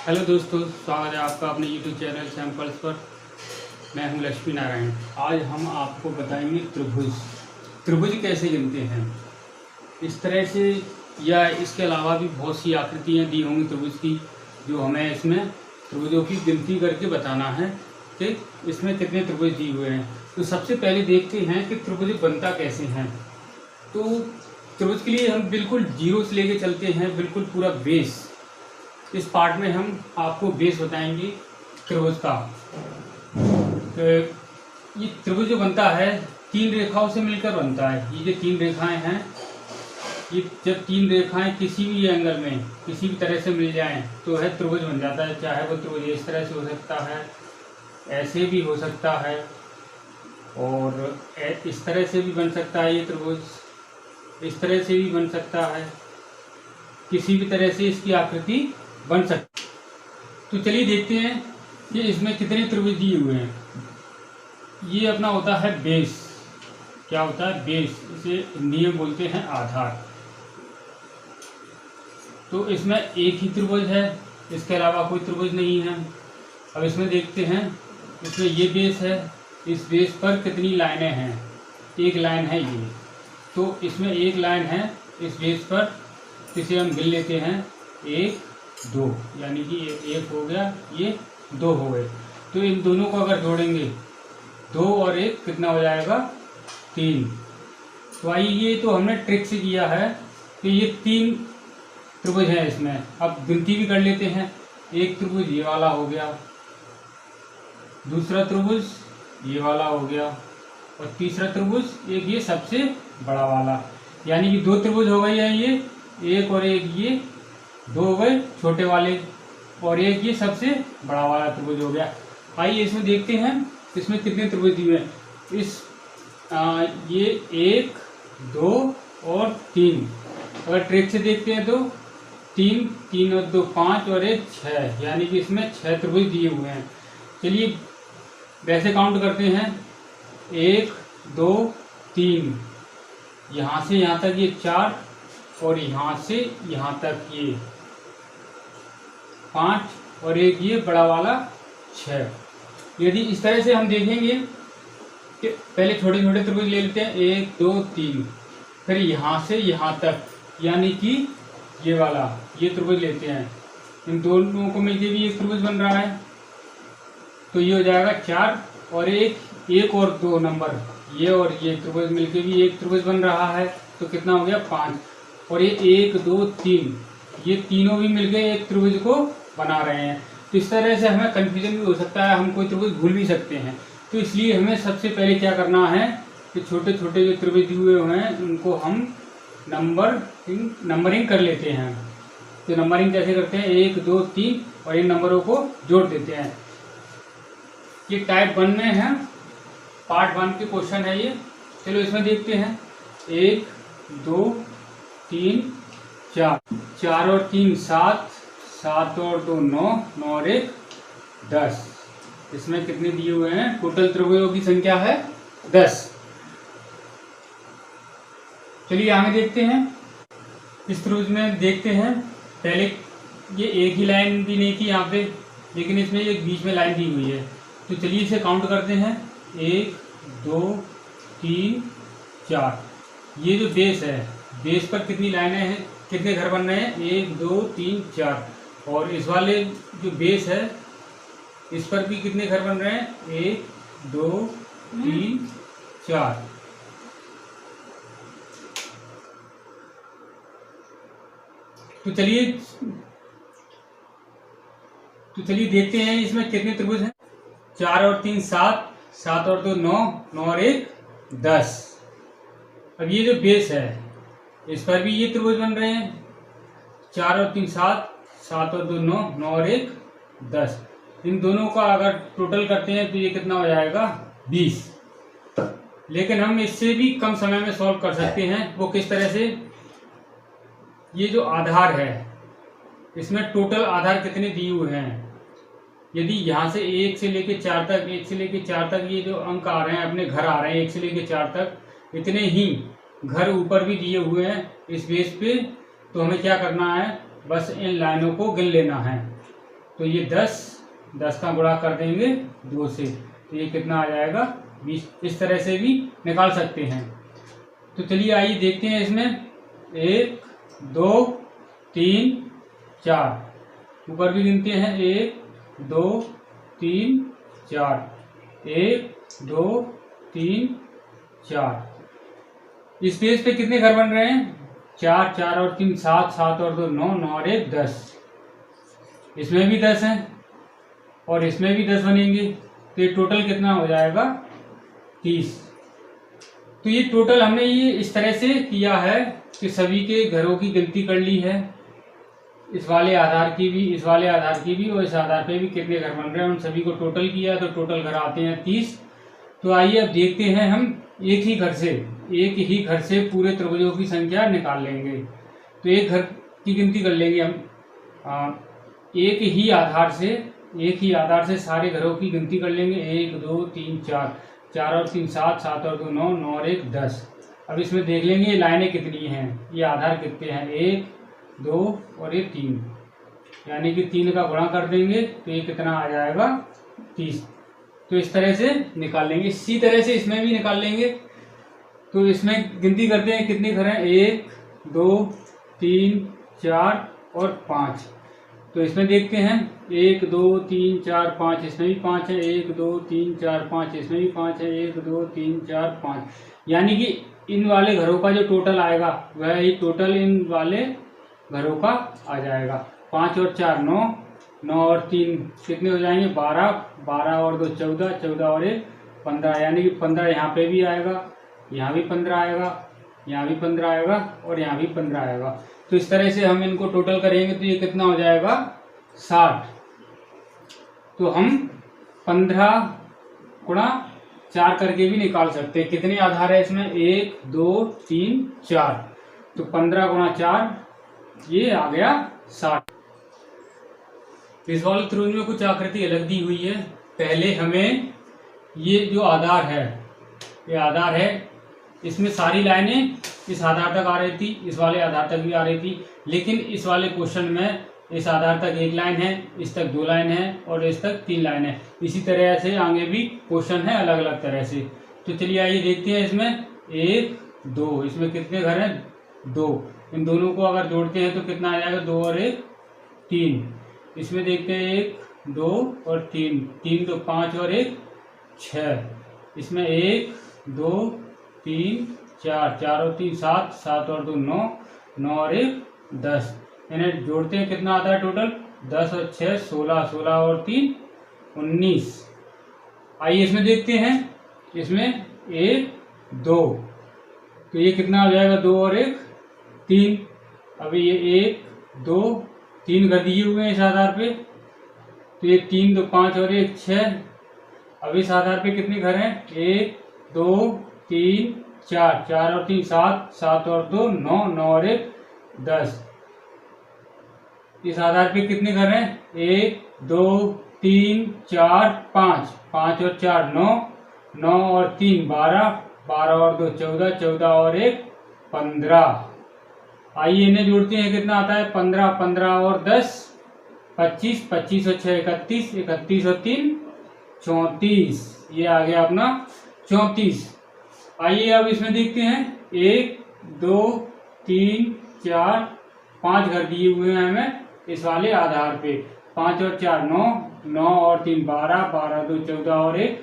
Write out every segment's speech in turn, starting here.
Hello दोस्तों, स्वागत है आपका अपने यूट्यूब चैनल सैम्पल्स पर। मैं हूं लक्ष्मी नारायण। आज हम आपको बताएंगे त्रिभुज कैसे गिनते हैं। इस तरह से या इसके अलावा भी बहुत सी आकृतियां दी होंगी त्रिभुज की, जो हमें इसमें त्रिभुजों की गिनती करके बताना है कि इसमें कितने त्रिभुज दिए हुए हैं। तो सबसे पहले देखते हैं कि त्रिभुज बनता कैसे हैं। तो त्रिभुज के लिए हम बिल्कुल जीरो से लेके चलते हैं, बिल्कुल पूरा बेस। इस पार्ट में हम आपको बेस बताएंगे त्रिभुज का। तो ये त्रिभुज जो बनता है तीन रेखाओं से मिलकर बनता है। ये जो तीन रेखाएं हैं, ये जब तीन रेखाएं किसी भी एंगल में किसी भी तरह से मिल जाएं तो है त्रिभुज बन जाता है। चाहे वो त्रिभुज इस तरह से हो सकता है, ऐसे भी हो सकता है, और इस तरह से भी बन सकता है। ये त्रिभुज इस तरह से भी बन सकता है, किसी भी तरह से इसकी आकृति बन सकती। तो चलिए देखते हैं कि इसमें कितने त्रिभुज दिए हुए हैं। ये अपना होता है बेस। क्या होता है? बेस। इसे हिंदी में बोलते हैं आधार। तो इसमें एक ही त्रिभुज है, इसके अलावा कोई त्रिभुज नहीं है। अब इसमें देखते हैं, इसमें ये बेस है, इस बेस पर कितनी लाइनें हैं। एक लाइन है ये, तो इसमें एक लाइन है इस बेस पर, जिसे हम गिन लेते हैं 1 2, यानी कि ये 1 हो गया, ये 2 हो गए। तो इन दोनों को अगर जोड़ेंगे 2 और 1 कितना हो जाएगा? 3। तो आइए, ये तो हमने ट्रिक से किया है कि ये 3 त्रिभुज हैं इसमें। अब गिनती भी कर लेते हैं। एक त्रिभुज ये वाला हो गया, दूसरा त्रिभुज ये वाला हो गया, और तीसरा त्रिभुज एक ये सबसे बड़ा वाला। यानी कि 2 त्रिभुज हो गए हैं ये, एक और एक ये 2 हो गए छोटे वाले, और एक ये सबसे बड़ा वाला त्रिभुज हो गया। आइए इसमें देखते हैं इसमें कितने त्रिभुज दिए हैं। ये 1 2 और 3। अगर ट्रिक से देखते हैं तो 3 3 और 2 5 और 1 6, यानी कि इसमें 6 त्रिभुज दिए हुए हैं। चलिए वैसे काउंट करते हैं। 1 2 3, यहाँ से यहाँ तक ये 4, और यहाँ से यहाँ तक ये 5, और एक ये बड़ा वाला 6। यदि इस तरह से हम देखेंगे कि पहले छोटे छोटे त्रिभुज ले लेते हैं, 1 2 3, फिर यहाँ से यहाँ तक, यानी कि ये वाला ये त्रिभुज लेते हैं। इन दोनों को मिलकर भी एक त्रिभुज बन रहा है, तो ये हो जाएगा 4, और एक और 2 नंबर, ये और ये त्रिभुज मिलकर भी एक त्रिभुज बन रहा है। तो कितना हो गया? 5। और ये 1 2 3, ये तीनों भी मिलकर एक त्रिभुज को बना रहे हैं। तो इस तरह से हमें कंफ्यूजन भी हो सकता है, हम कोई त्रिभुज भूल भी सकते हैं। तो इसलिए हमें सबसे पहले क्या करना है कि छोटे छोटे जो त्रिभुज दिए हुए हैं उनको हम नंबरिंग कर लेते हैं। तो नंबरिंग कैसे करते हैं? 1 2 3, और इन नंबरों को जोड़ देते हैं। ये टाइप 1 में है, पार्ट 1 के क्वेश्चन है ये। चलो इसमें देखते हैं। 1 2 3 4, 4 और 3 7, 7 और 2 9, 9 और 1 10। इसमें कितने दिए हुए हैं? टोटल त्रिभुजों की संख्या है 10। चलिए आगे देखते हैं। इस त्रिभुज में देखते हैं, पहले ये एक ही लाइन भी नहीं थी यहाँ पे, लेकिन इसमें एक बीच में लाइन दी हुई है। तो चलिए इसे काउंट करते हैं। 1 2 3 4। ये जो बेस है, बेस पर कितनी लाइनें हैं, कितने घर बन रहे हैं? 1 2 3 4। और इस वाले जो बेस है, इस पर भी कितने घर बन रहे हैं? 1 2 3 4। तो चलिए देखते हैं इसमें कितने त्रिभुज हैं। 4 और 3 7, 7 और 2 9, 9 और 1 10। अब ये जो बेस है, इस पर भी ये त्रिभुज बन रहे हैं। 4 और 3 7, 7 और 2 9, 9 और 1 10। इन दोनों का अगर टोटल करते हैं तो ये कितना हो जाएगा? 20। लेकिन हम इससे भी कम समय में सॉल्व कर सकते हैं। वो किस तरह से? ये जो आधार है, इसमें टोटल आधार कितने दिए हुए हैं। यदि यहाँ से 1 से लेके 4 तक, 1 से लेके 4 तक ये जो अंक आ रहे हैं, अपने घर आ रहे हैं 1 से लेके 4 तक, इतने ही घर ऊपर भी दिए हुए हैं इस बेस पे। तो हमें क्या करना है? बस इन लाइनों को गिन लेना है। तो ये 10 का गुणा कर देंगे 2 से, तो ये कितना आ जाएगा 20। इस तरह से भी निकाल सकते हैं। तो चलिए आइए देखते हैं इसमें 1 2 3 4, ऊपर भी गिनते हैं 1 2 3 4, 1 2 3 4। इस पेज पे कितने घर बन रहे हैं? 4 4 और 3 7, 7 और 2 9, 9 और 1 10। इसमें भी 10 हैं और इसमें भी 10 बनेंगे, तो ये टोटल कितना हो जाएगा 30। तो ये टोटल हमने ये इस तरह से किया है कि सभी के घरों की गिनती कर ली है, इस वाले आधार की भी, इस वाले आधार की भी, और इस आधार पे भी कितने घर बन रहे हैं उन सभी को टोटल किया, तो टोटल घर आते हैं 30। तो आइए अब देखते हैं हम एक ही घर से पूरे त्रिभुजों की संख्या निकाल लेंगे। तो एक घर की गिनती कर लेंगे हम, एक ही आधार से सारे घरों की गिनती कर लेंगे। 1 2 3 4, 4 और 3 7, 7 और 2 9, 9 और 1 10। अब इसमें देख लेंगे ये लाइनें कितनी हैं, ये आधार कितने हैं, 1 2 और ये 3, यानी कि 3 का गुणा कर देंगे तो ये कितना आ जाएगा 30। तो इस तरह से निकाल लेंगे। इसी तरह से इसमें भी निकाल लेंगे। तो इसमें गिनती करते हैं कितने घर हैं, 1 2 3 4 और 5। तो इसमें देखते हैं 1 2 3 4 5, इसमें भी 5 है, 1 2 3 4 5, इसमें भी 5 है, 1 2 3 4 5, यानी कि इन वाले घरों का जो टोटल आएगा वह ही टोटल इन वाले घरों का आ जाएगा। 5 और 4 9, 9 और 3 कितने हो जाएंगे 12, 12 और 2 14, 14 और 1 15, यानी कि 15 यहाँ पे भी आएगा, यहाँ भी 15 आएगा, यहाँ भी 15 आएगा और यहाँ भी 15 आएगा। तो इस तरह से हम इनको टोटल करेंगे तो ये कितना हो जाएगा 60। तो हम 15 गुणा 4 करके भी निकाल सकते हैं। कितने आधार है इसमें, 1 2 3 4, तो 15 गुणा 4 ये आ गया 60। इस वाले त्रिभुज में कुछ आकृति अलग दी हुई है। पहले हमें ये जो आधार है, ये आधार है, इसमें सारी लाइनें इस आधार तक आ रही थी, इस वाले आधार तक भी आ रही थी, लेकिन इस वाले क्वेश्चन में इस आधार तक 1 लाइन है, इस तक 2 लाइन है और इस तक 3 लाइन है। इसी तरह से आगे भी क्वेश्चन है अलग अलग तरह से। तो चलिए आइए देखते हैं इसमें 1 2, इसमें कितने घर हैं 2, इन दोनों को अगर जोड़ते हैं तो कितना आ जाएगा 2 और 1 3। इसमें देखते हैं 1 2 और 3, 3 तो 5 और 1 6, इसमें 1 2 3 4, 4 और 3 7, 7 और 2 9, 9 और 1 10, इन्हें जोड़ते हैं कितना आता है टोटल 10 और 6 16, 16 और 3 19। आइए इसमें देखते हैं, इसमें 1 2, तो ये कितना हो जाएगा 2 और 1 3। अभी ये 1 2 3 घर दिए हुए हैं इस आधार पे, तो ये 3 तो 5 और 1 6। अब इस आधार पे कितने घर हैं, 1 2 3 4, 4 और 3 7, 7 और 2 9, 9 और 1 10। इस आधार पे कितने घर हैं, 1 2 3 4 5, 5 और 4 9, 9 और 3 12, 12 और 2 14, 14 और 1 15। आइए इन्हें जोड़ते हैं, कितना आता है 15, 15 और 10 25, 25 और 6 31, 31 और 3 34, ये आ गया अपना 34। आइए अब इसमें देखते हैं 1 2 3 4 5 घर दिए हुए हैं हमें इस वाले आधार पे, 5 और 4 9, 9 और 3 12, 12 2 14 और 1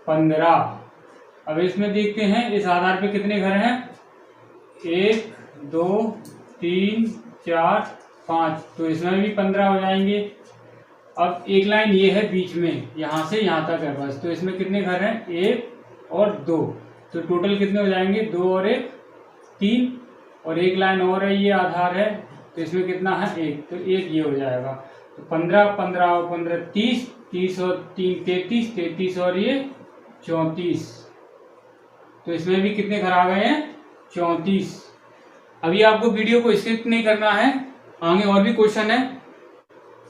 15। अब इसमें देखते हैं इस आधार पे कितने घर हैं, 1 2 3 4 5, तो इसमें भी 15 हो जाएंगे। अब एक लाइन ये है बीच में, यहाँ से यहाँ तक है बस, तो इसमें कितने घर हैं 1 और 2, तो टोटल कितने हो जाएंगे 2 और 1 3, और एक लाइन और है ये आधार है, तो इसमें कितना है 1, तो 1 ये हो जाएगा। तो 15 15 और 15 30, 30 और 3 33, 33 और ये 34, तो इसमें भी कितने घर आ गए हैं 34। अभी आपको वीडियो को स्किप नहीं करना है, आगे और भी क्वेश्चन है।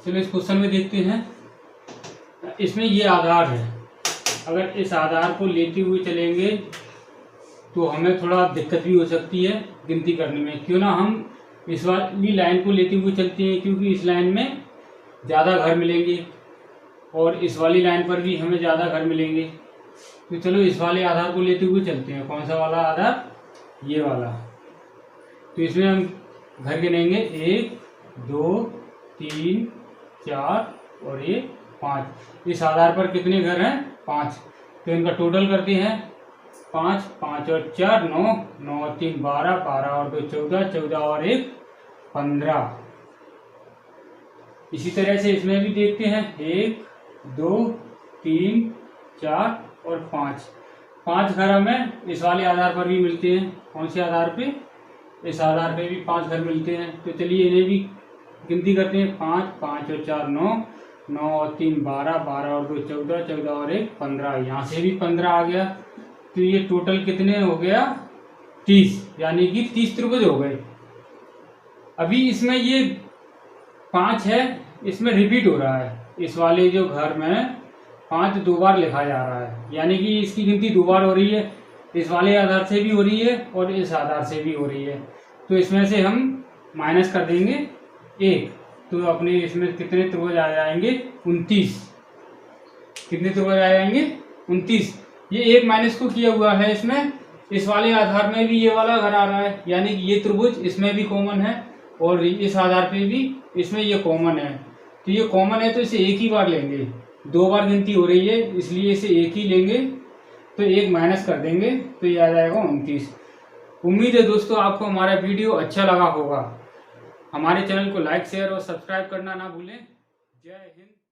चलो इस क्वेश्चन में देखते हैं। इसमें ये आधार है, अगर इस आधार को लेते हुए चलेंगे तो हमें थोड़ा दिक्कत भी हो सकती है गिनती करने में। क्यों ना हम इस वाली लाइन को लेते हुए चलते हैं, क्योंकि इस लाइन में ज़्यादा घर मिलेंगे और इस वाली लाइन पर भी हमें ज़्यादा घर मिलेंगे। तो चलो इस वाले आधार को लेते हुए चलते हैं। कौन सा वाला आधार? ये वाला। तो इसमें हम घर गिनेंगे 1 2 3 4 और ये 5। इस आधार पर कितने घर हैं? 5। तो इनका टोटल करते हैं। 5 5 और 4 9 9 और 3 12 12 और 2 14 14 और 1 15। इसी तरह से इसमें भी देखते हैं 1 2 3 4 और 5। 5 घर हमें इस वाले आधार पर भी मिलते हैं। कौन से आधार पे? इस आधार पे भी 5 घर मिलते हैं। तो चलिए इन्हें भी गिनती करते हैं। 5 5 और 4 9 9 और 3 12 12 और 2 14 14 और 1 15। यहाँ से भी 15 आ गया। तो ये टोटल कितने हो गया? 30, यानी कि 30 त्रिभुज हो गए। अभी इसमें ये 5 है, इसमें रिपीट हो रहा है। इस वाले जो घर में 5 दो बार लिखा जा रहा है, यानी कि इसकी गिनती 2 बार हो रही है। इस वाले आधार से भी हो रही है और इस आधार से भी हो रही है। तो इसमें से हम माइनस कर देंगे 1। तो अपने इसमें कितने त्रिभुज आ जाएंगे? 29। कितने त्रिभुज आ जाएंगे? 29। ये 1 माइनस को किया हुआ है इसमें। इस वाले आधार में भी ये वाला घर आ रहा है, यानी कि ये त्रिभुज इसमें भी कॉमन है और इस आधार पे भी इसमें ये कॉमन है। तो ये कॉमन है तो इसे एक ही बार लेंगे। 2 बार गिनती हो रही है इसलिए इसे एक ही लेंगे। तो 1 माइनस कर देंगे तो ये आ जाएगा 29। उम्मीद है दोस्तों आपको हमारा वीडियो अच्छा लगा होगा। हमारे चैनल को लाइक शेयर और सब्सक्राइब करना ना भूलें। जय हिंद।